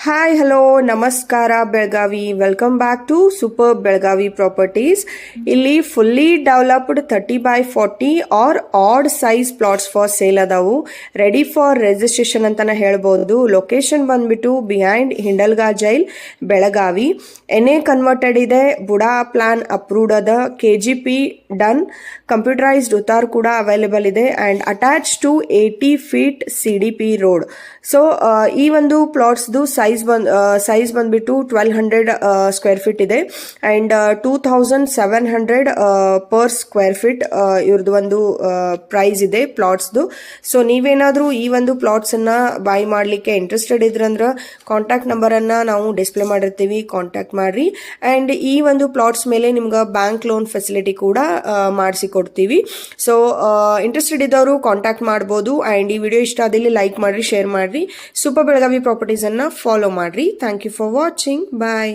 Hi hello ನಮಸ್ಕಾರ Belagavi. Welcome back to super Belagavi properties. ಇಲ್ಲಿ fully developed 30x40 or odd size plots for sale ಅದಾವು. Ready for registration ಅಂತಾನೆ ಹೇಳ್ಬೋದು. Location ಬಂದ್ಬಿಟ್ಟು behind Hindalga jail Belagavi. NA converted ಇದೆ, BUDA plan approved ಅದ, KGP done, computerised ಉತ್ತಾರ್ ಕೂಡ ಅವೈಲೇಬಲ್ ಇದೆ and attach to 80 feet CDP road. So ಈ ಒಂದು ಪ್ಲಾಟ್ಸ್ದು ಸೈಜ್ ಬಂದ್ಬಿಟ್ಟು 1200 ಸ್ಕ್ವೇರ್ ಫೀಟ್ ಇದೆ ಅಂಡ್ 2700 ಪರ್ ಸ್ಕ್ವೇರ್ ಫೀಟ್ ಇವ್ರದ್ದು ಒಂದು ಪ್ರೈಸ್ ಇದೆ ಪ್ಲಾಟ್ಸ್ದು. ಸೊ ನೀವೇನಾದ್ರೂ ಈ ಒಂದು ಪ್ಲಾಟ್ಸ್ ಅನ್ನ ಬೈ ಮಾಡ್ಲಿಕ್ಕೆ ಇಂಟ್ರೆಸ್ಟೆಡ್ ಇದ್ರಂದ್ರ ಕಾಂಟ್ಯಾಕ್ಟ್ ನಂಬರ್ ಅನ್ನ ನಾವು ಡಿಸ್ಪ್ಲೇ ಮಾಡಿರ್ತೀವಿ, ಕಾಂಟ್ಯಾಕ್ಟ್ ಮಾಡ್ರಿ. ಅಂಡ್ ಈ ಒಂದು ಪ್ಲಾಟ್ಸ್ ಮೇಲೆ ನಿಮ್ಗೆ ಬ್ಯಾಂಕ್ ಲೋನ್ ಫೆಸಿಲಿಟಿ ಕೂಡ ಮಾಡಿಸಿ ಕೊಡ್ತೀವಿ. ಸೊ ಇಂಟ್ರೆಸ್ಟೆಡ್ ಇದ್ದವರು ಕಾಂಟ್ಯಾಕ್ಟ್ ಮಾಡ್ಬೋದು. ಅಂಡ್ ಈ ವಿಡಿಯೋ ಇಷ್ಟ ಆದಲ್ಲಿ ಲೈಕ್ ಮಾಡ್ರಿ, ಶೇರ್ ಮಾಡ್ರಿ, ಸೂಪರ್ ಬೆಳಗಾವಿ ಪ್ರಾಪರ್ಟೀಸ್ ಅನ್ನ ಫಾಲೋ ಮಾಡ್ರಿ. Thank you for watching. Bye.